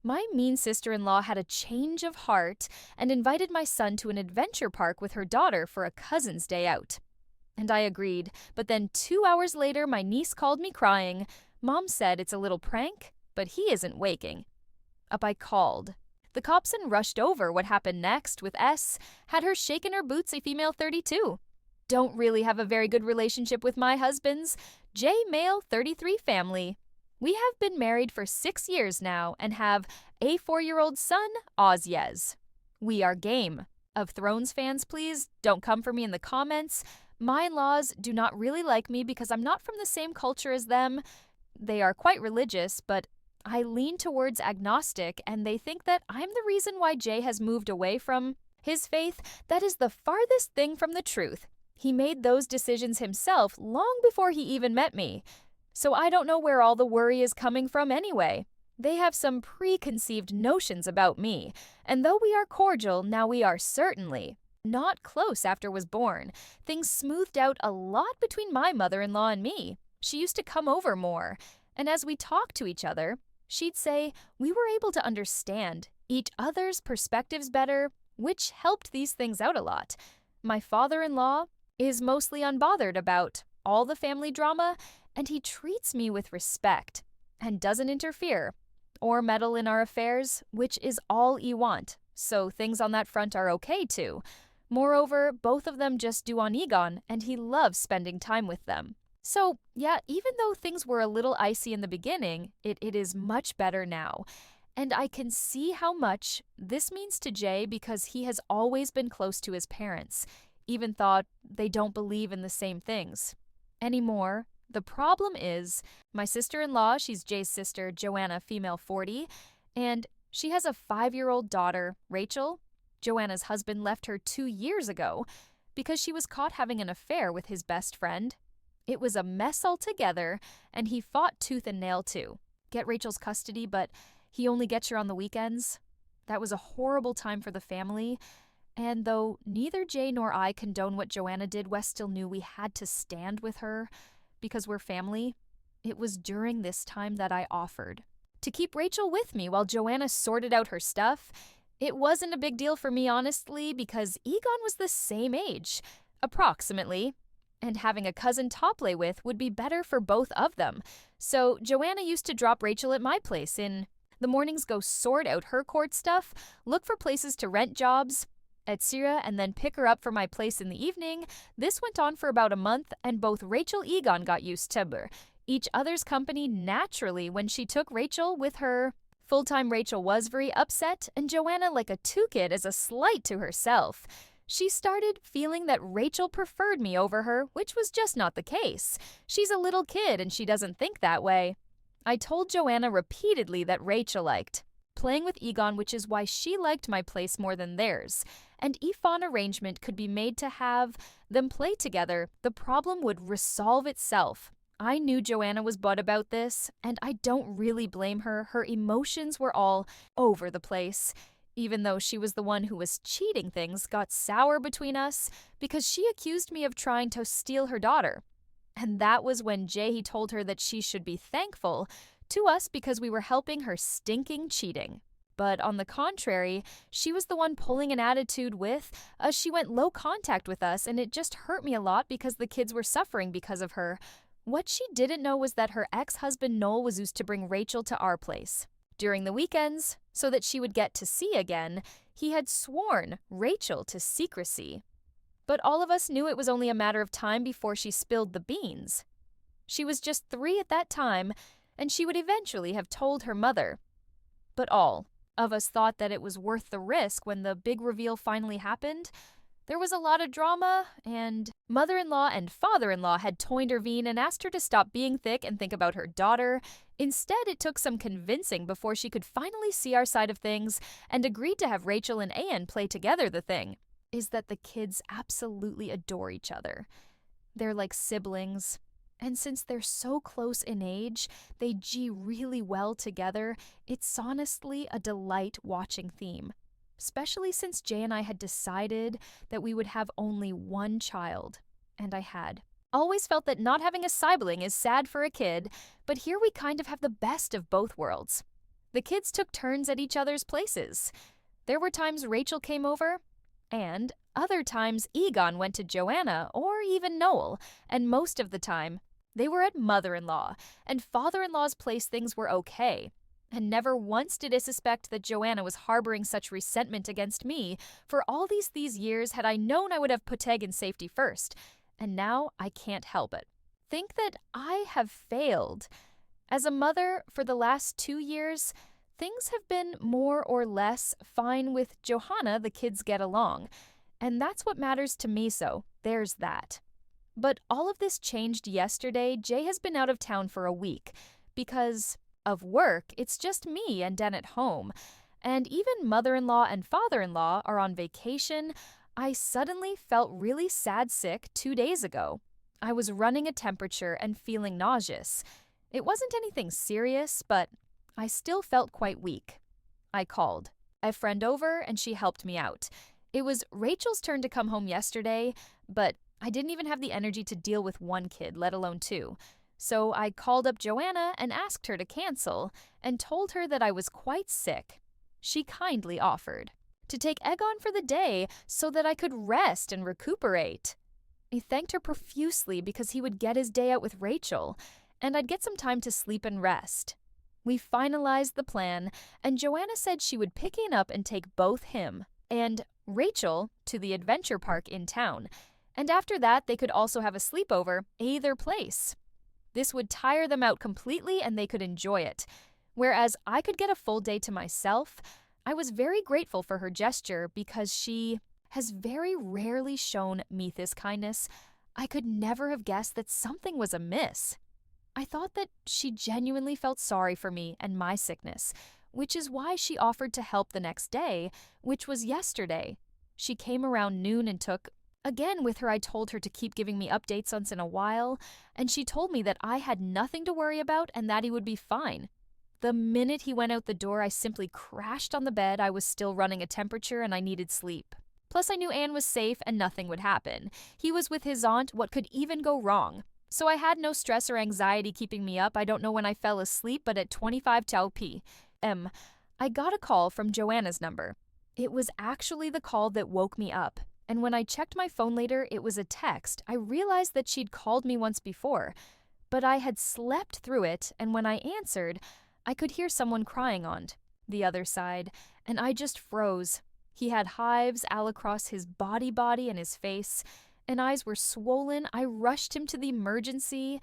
My mean sister-in-law had a change of heart and invited my son to an adventure park with her daughter for a cousin's day out. And I agreed, but then 2 hours later, my niece called me crying. Mom said it's a little prank, but he isn't waking. Up I called. The copson rushed over what happened next with S, had her shaking her boots a female 32. Don't really have a very good relationship with my husband's J male 33 family. We have been married for 6 years now and have a 4-year-old son, Ozyez. We are game. Of Thrones fans, please, don't come for me in the comments. My in-laws do not really like me because I'm not from the same culture as them. They are quite religious, but I lean towards agnostic, and they think that I'm the reason why Jay has moved away from his faith. That is the farthest thing from the truth. He made those decisions himself long before he even met me. So I don't know where all the worry is coming from anyway. They have some preconceived notions about me, and though we are cordial, now we are certainly not close after was born. Things smoothed out a lot between my mother-in-law and me. She used to come over more, and as we talked to each other, she'd say we were able to understand each other's perspectives better, which helped these things out a lot. My father-in-law is mostly unbothered about all the family drama, and he treats me with respect and doesn't interfere or meddle in our affairs, which is all you want, so things on that front are okay too. Moreover, both of them just do on Egon, and he loves spending time with them. So, yeah, even though things were a little icy in the beginning, it is much better now. And I can see how much this means to Jay because he has always been close to his parents, even thought they don't believe in the same things anymore. The problem is, my sister-in-law, she's Jay's sister, Joanna, female 40, and she has a 5-year-old daughter, Rachel. Joanna's husband left her 2 years ago because she was caught having an affair with his best friend. It was a mess altogether, and he fought tooth and nail to get Rachel's custody, but he only gets her on the weekends. That was a horrible time for the family, and though neither Jay nor I condone what Joanna did, Wes still knew we had to stand with her because we're family. It was during this time that I offered to keep Rachel with me while Joanna sorted out her stuff. It wasn't a big deal for me, honestly, because Egon was the same age, approximately, and having a cousin to play with would be better for both of them. So Joanna used to drop Rachel at my place in the mornings, go sort out her court stuff, look for places to rent jobs, etc., and then pick her up for my place in the evening. This went on for about a month, and both Rachel and Egon got used to each other's company naturally. When she took Rachel with her full-time, Rachel was very upset, and Joanna, like a two-kid, as a slight to herself. She started feeling that Rachel preferred me over her, which was just not the case. She's a little kid and she doesn't think that way. I told Joanna repeatedly that Rachel liked playing with Egon, which is why she liked my place more than theirs. And if an arrangement could be made to have them play together, the problem would resolve itself. I knew Joanna was butt about this, and I don't really blame her. Her emotions were all over the place. Even though she was the one who was cheating, things got sour between us because she accused me of trying to steal her daughter. And that was when Jay told her that she should be thankful to us because we were helping her stinking cheating. But on the contrary, she was the one pulling an attitude with us. She went low contact with us, and it just hurt me a lot because the kids were suffering because of her. What she didn't know was that her ex-husband Noel was used to bring Rachel to our place during the weekends so that she would get to see again. He had sworn Rachel to secrecy. But all of us knew it was only a matter of time before she spilled the beans. She was just 3 at that time, and she would eventually have told her mother. But all of us thought that it was worth the risk when the big reveal finally happened. There was a lot of drama, and mother-in-law and father-in-law had to intervene and asked her to stop being thick and think about her daughter. Instead, it took some convincing before she could finally see our side of things and agreed to have Rachel and Ian play together. The thing is that the kids absolutely adore each other. They're like siblings. And since they're so close in age, they gel really well together. It's honestly a delight watching them. Especially since Jay and I had decided that we would have only one child. And I had always felt that not having a sibling is sad for a kid, but here we kind of have the best of both worlds. The kids took turns at each other's places. There were times Rachel came over, and other times Egon went to Joanna or even Noel, and most of the time they were at mother-in-law, and father-in-law's place things were okay. And never once did I suspect that Joanna was harboring such resentment against me. For all these years, had I known, I would have put Teg in safety first. And now I can't help it. Think that I have failed. As a mother, for the last 2 years, things have been more or less fine with Johanna. The kids get along. And that's what matters to me, so there's that. But all of this changed yesterday. Jay has been out of town for a week because of work. It's just me and Den at home. And even mother-in-law and father-in-law are on vacation. I suddenly felt really sad sick 2 days ago. I was running a temperature and feeling nauseous. It wasn't anything serious, but I still felt quite weak. I called a friend over and she helped me out. It was Rachel's turn to come home yesterday, but I didn't even have the energy to deal with one kid, let alone two. So I called up Joanna and asked her to cancel and told her that I was quite sick. She kindly offered to take Egon for the day so that I could rest and recuperate. I thanked her profusely because he would get his day out with Rachel, and I'd get some time to sleep and rest. We finalized the plan, and Joanna said she would pick Ian up and take both him and Rachel to the adventure park in town, and after that they could also have a sleepover at either place. This would tire them out completely and they could enjoy it. Whereas I could get a full day to myself, I was very grateful for her gesture because she has very rarely shown me this kindness. I could never have guessed that something was amiss. I thought that she genuinely felt sorry for me and my sickness, which is why she offered to help the next day, which was yesterday. She came around noon and took again, with her, I told her to keep giving me updates once in a while, and she told me that I had nothing to worry about and that he would be fine. The minute he went out the door, I simply crashed on the bed. I was still running a temperature and I needed sleep. Plus, I knew Anne was safe and nothing would happen. He was with his aunt. What could even go wrong? So I had no stress or anxiety keeping me up. I don't know when I fell asleep, but at 25 p.m., I got a call from Joanna's number. It was actually the call that woke me up. And when I checked my phone later, it was a text. I realized that she'd called me once before, but I had slept through it, and when I answered, I could hear someone crying on the other side, and I just froze. He had hives all across his body and his face, and eyes were swollen. I rushed him to the emergency,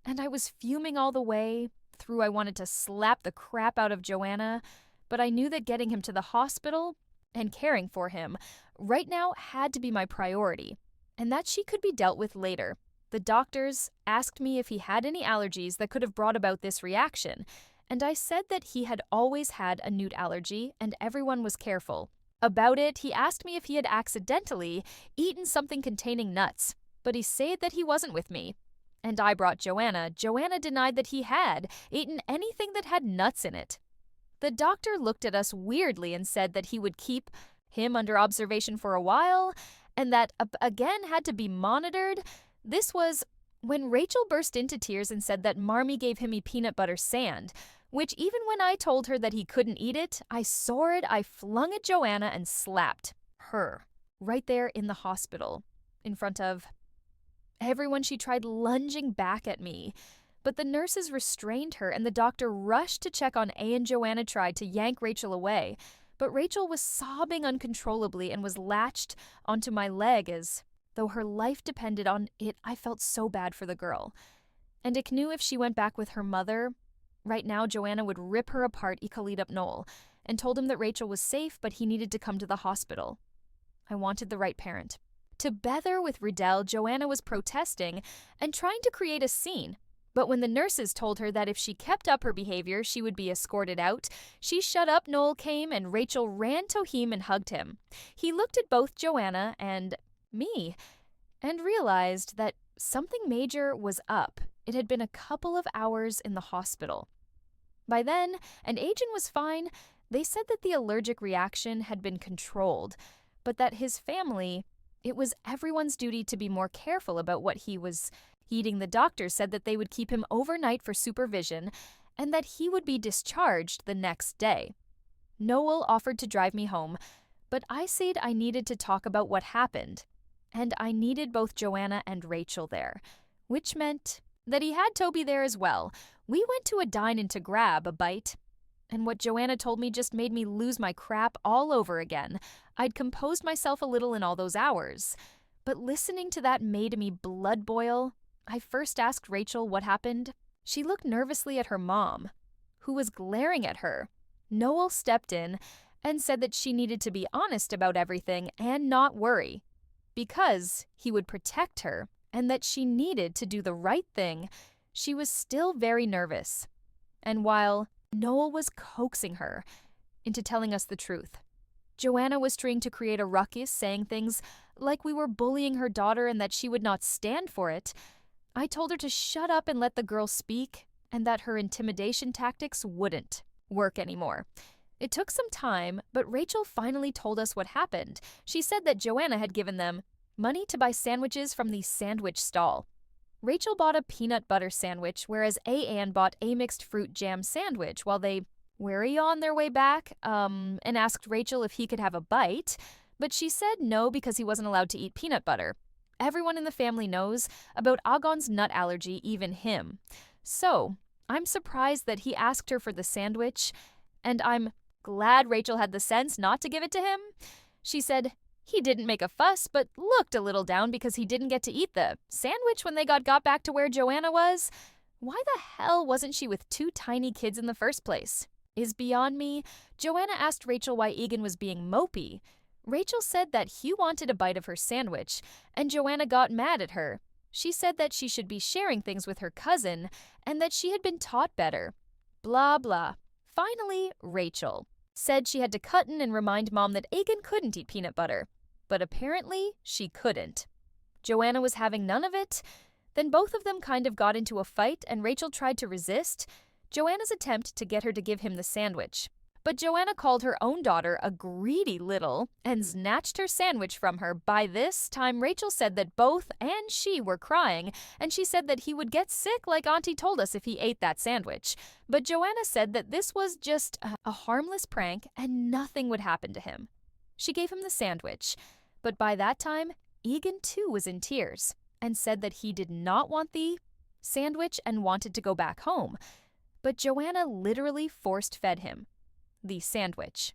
and I was fuming all the way through. I wanted to slap the crap out of Joanna, but I knew that getting him to the hospital and caring for him right now had to be my priority, and that she could be dealt with later. The doctors asked me if he had any allergies that could have brought about this reaction, and I said that he had always had a nut allergy and everyone was careful about it. He asked me if he had accidentally eaten something containing nuts, but he said that he wasn't with me. And I brought Joanna. Joanna denied that he had eaten anything that had nuts in it. The doctor looked at us weirdly and said that he would keep him under observation for a while, and that, again, had to be monitored. This was when Rachel burst into tears and said that Marmee gave him a peanut butter sand, which even when I told her that he couldn't eat it, I saw it, I flung at Joanna and slapped her right there in the hospital in front of everyone. She tried lunging back at me, but the nurses restrained her and the doctor rushed to check on A, and Joanna tried to yank Rachel away. But Rachel was sobbing uncontrollably and was latched onto my leg as though her life depended on it. I felt so bad for the girl. And I knew if she went back with her mother, right now Joanna would rip her apart. I called up Noel and told him that Rachel was safe, but he needed to come to the hospital. I wanted the right parent. Together with Riddell, Joanna was protesting and trying to create a scene. But when the nurses told her that if she kept up her behavior, she would be escorted out, she shut up. Noel came and Rachel ran to him and hugged him. He looked at both Joanna and me and realized that something major was up. It had been a couple of hours in the hospital. By then, an agent was fine. They said that the allergic reaction had been controlled, but that his family, it was everyone's duty to be more careful about what he was eating. The doctor said that they would keep him overnight for supervision and that he would be discharged the next day. Noel offered to drive me home, but I said I needed to talk about what happened, and I needed both Joanna and Rachel there, which meant that he had Toby there as well. We went to a dine-in to grab a bite, and what Joanna told me just made me lose my crap all over again. I'd composed myself a little in all those hours, but listening to that made me blood boil. I first asked Rachel what happened. She looked nervously at her mom, who was glaring at her. Noel stepped in and said that she needed to be honest about everything and not worry, because he would protect her and that she needed to do the right thing. She was still very nervous. And while Noel was coaxing her into telling us the truth, Joanna was trying to create a ruckus, saying things like we were bullying her daughter and that she would not stand for it. I told her to shut up and let the girl speak, and that her intimidation tactics wouldn't work anymore. It took some time, but Rachel finally told us what happened. She said that Joanna had given them money to buy sandwiches from the sandwich stall. Rachel bought a peanut butter sandwich, whereas Ann bought a mixed fruit jam sandwich while they were on their way back, and asked Rachel if he could have a bite, but she said no because he wasn't allowed to eat peanut butter. Everyone in the family knows about Agon's nut allergy, even him. So, I'm surprised that he asked her for the sandwich, and I'm glad Rachel had the sense not to give it to him. She said he didn't make a fuss, but looked a little down because he didn't get to eat the sandwich when they got back to where Joanna was. Why the hell wasn't she with two tiny kids in the first place? Is beyond me. Joanna asked Rachel why Egan was being mopey. Rachel said that Hugh wanted a bite of her sandwich, and Joanna got mad at her. She said that she should be sharing things with her cousin, and that she had been taught better. Blah, blah. Finally, Rachel said she had to cut in and remind Mom that Egan couldn't eat peanut butter. But apparently, she couldn't. Joanna was having none of it. Then both of them kind of got into a fight, and Rachel tried to resist Joanna's attempt to get her to give him the sandwich. But Joanna called her own daughter a greedy little and snatched her sandwich from her. By this time, Rachel said that both and she were crying, and she said that he would get sick like Auntie told us if he ate that sandwich. But Joanna said that this was just a harmless prank and nothing would happen to him. She gave him the sandwich, but by that time, Egan too was in tears and said that he did not want the sandwich and wanted to go back home. But Joanna literally force-fed him the sandwich.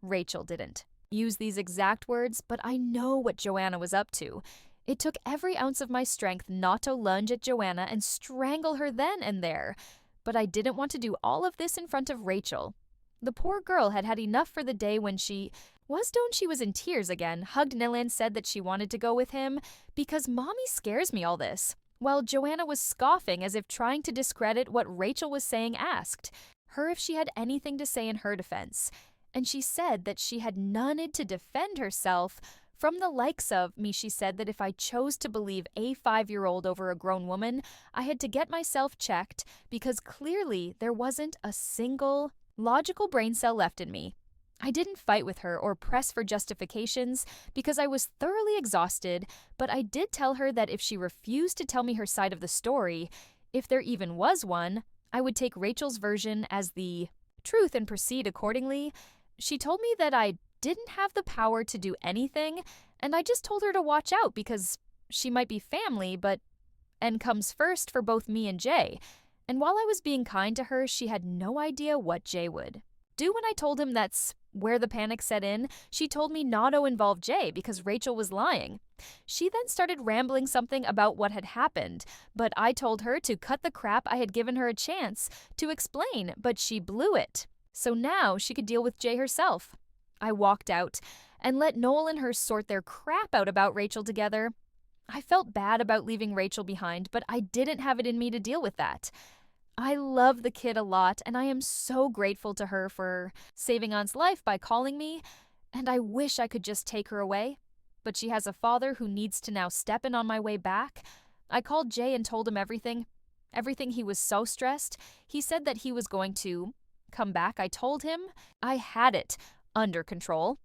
Rachel didn't use these exact words, but I know what Joanna was up to. It took every ounce of my strength not to lunge at Joanna and strangle her then and there, but I didn't want to do all of this in front of Rachel. The poor girl had had enough for the day when she was in tears again, hugged Nilla and said that she wanted to go with him because Mommy scares me all this, while Joanna was scoffing as if trying to discredit what Rachel was saying, asked her if she had anything to say in her defense, and she said that she had none to defend herself from the likes of me. She said that if I chose to believe a 5-year-old over a grown woman, I had to get myself checked because clearly there wasn't a single logical brain cell left in me. I didn't fight with her or press for justifications because I was thoroughly exhausted, but I did tell her that if she refused to tell me her side of the story, if there even was one, I would take Rachel's version as the truth and proceed accordingly. She told me that I didn't have the power to do anything, and I just told her to watch out because she might be family, and comes first for both me and Jay. And while I was being kind to her, she had no idea what Jay would do when I told him that's where the panic set in. She told me not to involve Jay because Rachel was lying. She then started rambling something about what had happened, but I told her to cut the crap. I had given her a chance to explain, but she blew it. So now she could deal with Jay herself. I walked out and let Noel and her sort their crap out about Rachel together. I felt bad about leaving Rachel behind, but I didn't have it in me to deal with that. I love the kid a lot, and I am so grateful to her for saving Aunt's life by calling me, and I wish I could just take her away. But she has a father who needs to now step in on my way back. I called Jay and told him everything. He was so stressed. He said that he was going to come back. I told him I had it under control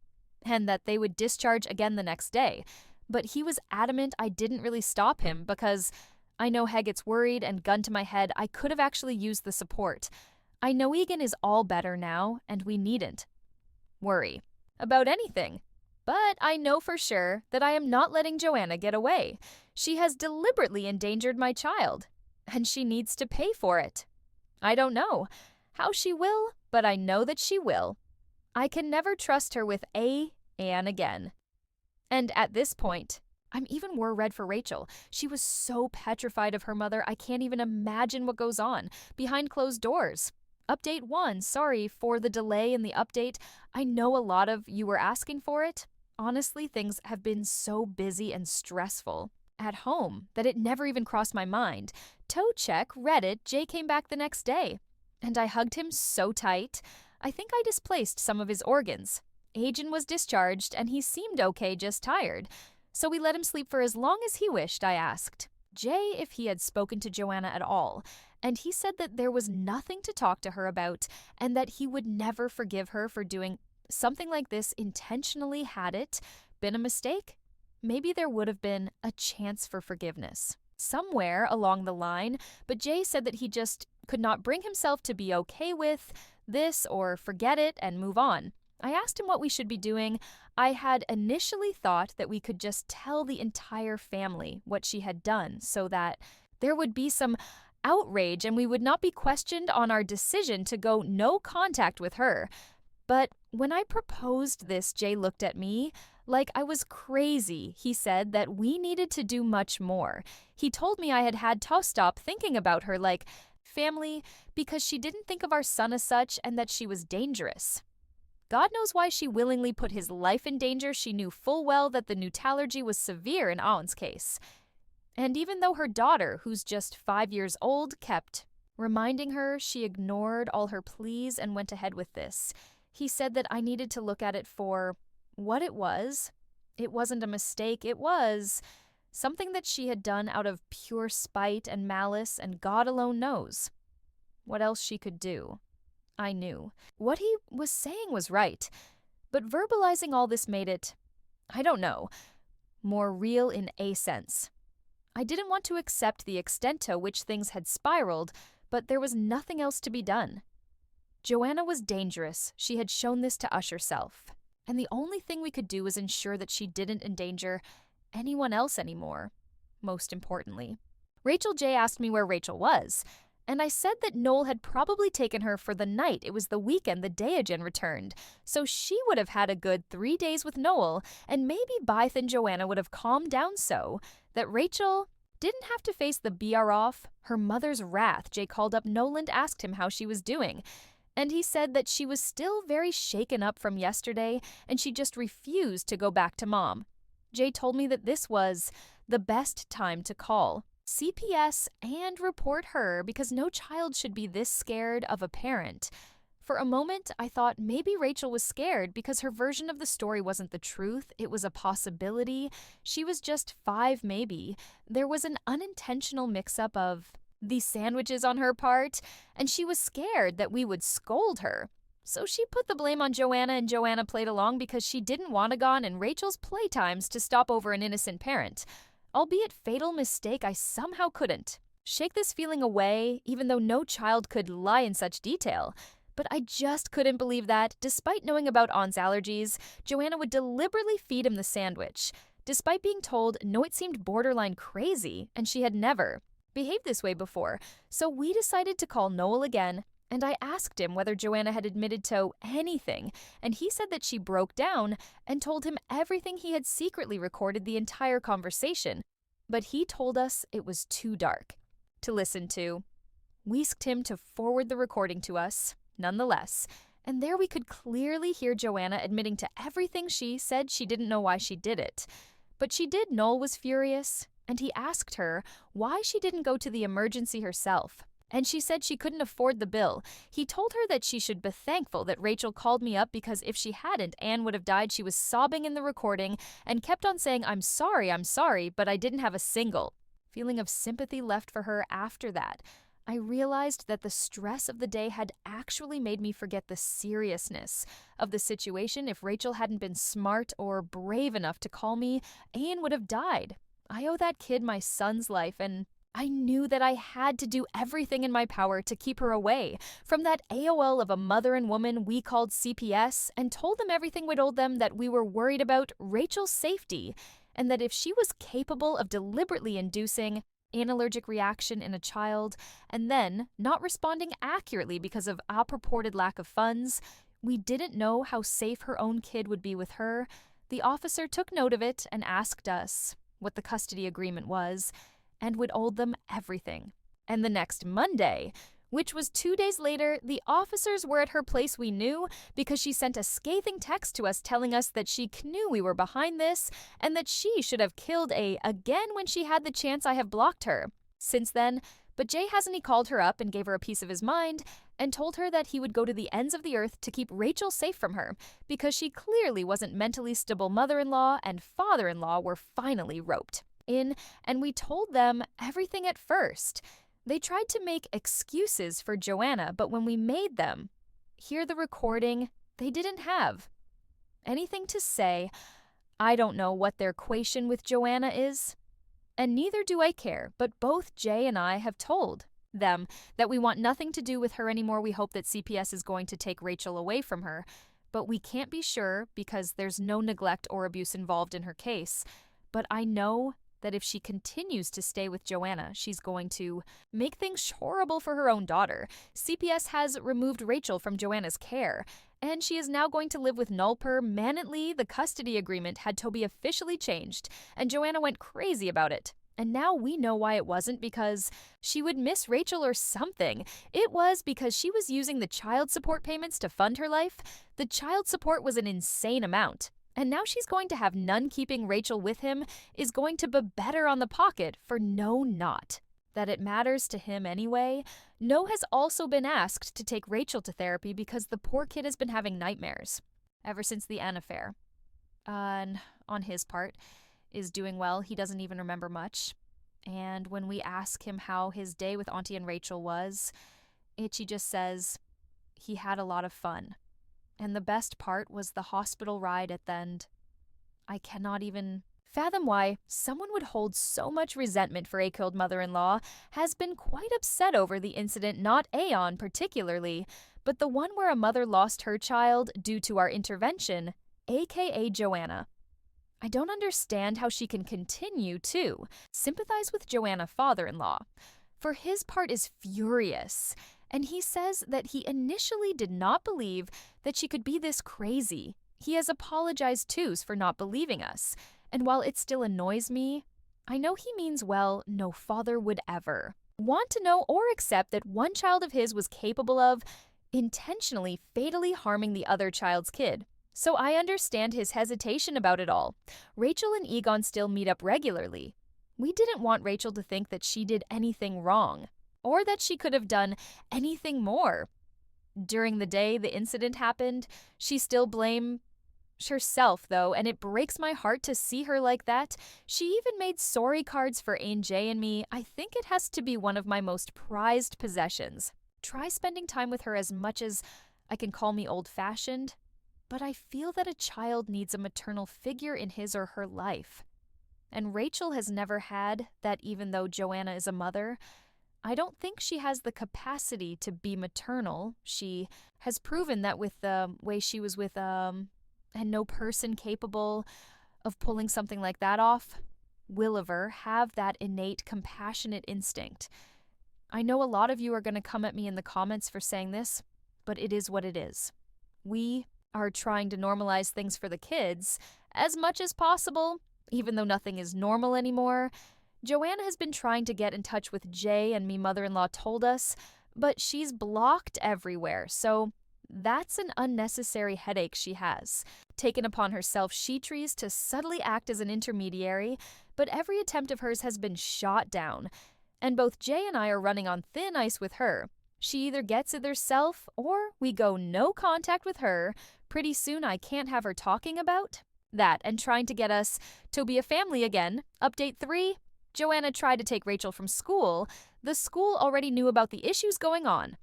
and that they would discharge again the next day. But he was adamant I didn't really stop him because I know Hegget's worried and gun to my head. I could have actually used the support. I know Egan is all better now, and we needn't worry about anything. But I know for sure that I am not letting Joanna get away. She has deliberately endangered my child, and she needs to pay for it. I don't know how she will, but I know that she will. I can never trust her with Anne again. And at this point, I'm even more red for Rachel. She was so petrified of her mother, I can't even imagine what goes on behind closed doors. Update 1, sorry for the delay in the update. I know a lot of you were asking for it. Honestly, things have been so busy and stressful at home that it never even crossed my mind. Toe check, Reddit, Jay came back the next day. And I hugged him so tight. I think I displaced some of his organs. Agent was discharged and he seemed okay, just tired. So we let him sleep for as long as he wished, I asked Jay if he had spoken to Joanna at all. And he said that there was nothing to talk to her about and that he would never forgive her for doing something like this intentionally. Had it been a mistake, maybe there would have been a chance for forgiveness somewhere along the line, but Jay said that he just could not bring himself to be okay with this or forget it and move on. I asked him what we should be doing. I had initially thought that we could just tell the entire family what she had done so that there would be some outrage and we would not be questioned on our decision to go no contact with her. But when I proposed this, Jay looked at me like I was crazy. He said that we needed to do much more. He told me I had to stop thinking about her like family because she didn't think of our son as such and that she was dangerous. God knows why she willingly put his life in danger. She knew full well that the allergy was severe in Aun's case. And even though her daughter, who's just 5 years old, kept reminding her, she ignored all her pleas and went ahead with this. He said that I needed to look at it for what it was. It wasn't a mistake. It was something that she had done out of pure spite and malice, and God alone knows what else she could do. I knew. What he was saying was right, but verbalizing all this made it, I don't know, more real in a sense. I didn't want to accept the extent to which things had spiraled, but there was nothing else to be done. Joanna was dangerous. She had shown this to us herself. And the only thing we could do was ensure that she didn't endanger anyone else anymore, most importantly. Rachel J. asked me where Rachel was, and I said that Noel had probably taken her for the night. It was the weekend the Dayagen returned, so she would have had a good 3 days with Noel, and maybe Byth and Joanna would have calmed down so that Rachel didn't have to face the BR off, her mother's wrath. Jay called up Noland, asked him how she was doing, and he said that she was still very shaken up from yesterday and she just refused to go back to Mom. Jay told me that this was the best time to call CPS and report her because no child should be this scared of a parent. For a moment, I thought maybe Rachel was scared because her version of the story wasn't the truth. It was a possibility. She was just 5 maybe. There was an unintentional mix-up of the sandwiches on her part, and she was scared that we would scold her. So she put the blame on Joanna, and Joanna played along because she didn't want to go on in Rachel's playtimes to stop over an innocent parent. Albeit fatal mistake, I somehow couldn't shake this feeling away, even though no child could lie in such detail. But I just couldn't believe that, despite knowing about Aunt's allergies, Joanna would deliberately feed him the sandwich. Despite being told, no, it seemed borderline crazy, and she had never behaved this way before. So we decided to call Noel again, and I asked him whether Joanna had admitted to anything, and he said that she broke down and told him everything. He had secretly recorded the entire conversation, but he told us it was too dark to listen to. We asked him to forward the recording to us, nonetheless, and there we could clearly hear Joanna admitting to everything. She said she didn't know why she did it, but she did. Noel was furious, and he asked her why she didn't go to the emergency herself. And she said she couldn't afford the bill. He told her that she should be thankful that Rachel called me up because if she hadn't, Anne would have died. She was sobbing in the recording and kept on saying, I'm sorry, but I didn't have a single feeling of sympathy left for her after that. I realized that the stress of the day had actually made me forget the seriousness of the situation. If Rachel hadn't been smart or brave enough to call me, Anne would have died. I owe that kid my son's life, and I knew that I had to do everything in my power to keep her away from that AOL of a mother and woman we called CPS, and told them everything we told them, that we were worried about Rachel's safety, and that if she was capable of deliberately inducing an allergic reaction in a child and then not responding accurately because of a purported lack of funds, we didn't know how safe her own kid would be with her. The officer took note of it and asked us what the custody agreement was, and would owe them everything. And the next Monday, which was 2 days later, the officers were at her place, we knew, because she sent a scathing text to us telling us that she knew we were behind this and that she should have killed again when she had the chance. I have blocked her since then, but Jay hasn't. He called her up and gave her a piece of his mind and told her that he would go to the ends of the earth to keep Rachel safe from her because she clearly wasn't mentally stable. Mother-in-law and father-in-law were finally roped in, and we told them everything at first. They tried to make excuses for Joanna, but when we made them hear the recording, they didn't have anything to say. I don't know what their equation with Joanna is, and neither do I care, but both Jay and I have told them that we want nothing to do with her anymore. We hope that CPS is going to take Rachel away from her, but we can't be sure because there's no neglect or abuse involved in her case. But I know that if she continues to stay with Joanna, she's going to make things horrible for her own daughter. CPS has removed Rachel from Joanna's care, and she is now going to live with null permanently. The custody agreement had to be officially changed, and Joanna went crazy about it. And now we know why it wasn't because she would miss Rachel or something. It was because she was using the child support payments to fund her life. The child support was an insane amount. And now she's going to have none. Keeping Rachel with him is going to be better on the pocket for No not. That it matters to him anyway. No has also been asked to take Rachel to therapy because the poor kid has been having nightmares ever since the Ann affair. And on his part, is doing well. He doesn't even remember much. And when we ask him how his day with Auntie and Rachel was, Itchy just says he had a lot of fun. And the best part was the hospital ride at the end. I cannot even fathom why someone would hold so much resentment for a killed mother-in-law. Has been quite upset over the incident, not Aeon particularly, but the one where a mother lost her child due to our intervention, aka Joanna. I don't understand how she can continue to sympathize with Joanna father-in-law. For his part is furious, and he says that he initially did not believe that she could be this crazy. He has apologized too for not believing us, and while it still annoys me, I know he means well. No father would ever want to know or accept that one child of his was capable of intentionally fatally harming the other child's kid. So I understand his hesitation about it all. Rachel and Egon still meet up regularly. We didn't want Rachel to think that she did anything wrong, or that she could have done anything more. During the day the incident happened, she still blamed herself though, and it breaks my heart to see her like that. She even made sorry cards for Jay and me. I think it has to be one of my most prized possessions. Try spending time with her as much as I can call me old-fashioned, but I feel that a child needs a maternal figure in his or her life. And Rachel has never had that, even though Joanna is a mother. I don't think she has the capacity to be maternal. She has proven that with the way she was with, and no person capable of pulling something like that off will ever have that innate compassionate instinct. I know a lot of you are going to come at me in the comments for saying this, but it is what it is. We are trying to normalize things for the kids as much as possible, even though nothing is normal anymore. Joanna has been trying to get in touch with Jay, and me mother-in-law told us, but she's blocked everywhere, so that's an unnecessary headache she has taken upon herself. She tries to subtly act as an intermediary, but every attempt of hers has been shot down, and both Jay and I are running on thin ice with her. She either gets it herself, or we go no contact with her. Pretty soon I can't have her talking about that and trying to get us to be a family again. Update 3. Joanna tried to take Rachel from school. The school already knew about the issues going on,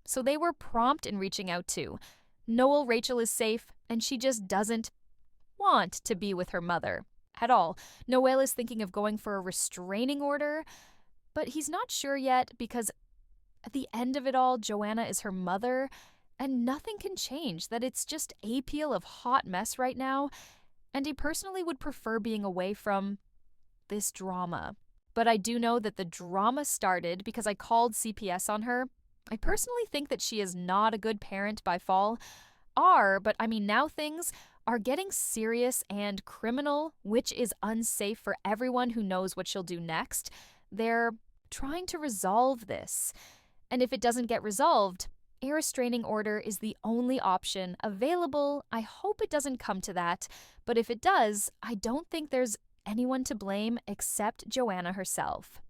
so they were prompt in reaching out too. Rachel is safe, and she just doesn't want to be with her mother at all. Noelle is thinking of going for a restraining order. But he's not sure yet because at the end of it all, Joanna is her mother, and nothing can change that it's just a peel of hot mess right now, and he personally would prefer being away from this drama. But I do know that the drama started because I called CPS on her. I personally think that she is not a good parent by fall. But I mean, now things are getting serious and criminal, which is unsafe for everyone who knows what she'll do next. They're trying to resolve this. And if it doesn't get resolved, a restraining order is the only option available. I hope it doesn't come to that, but if it does, I don't think there's anyone to blame except Joanna herself.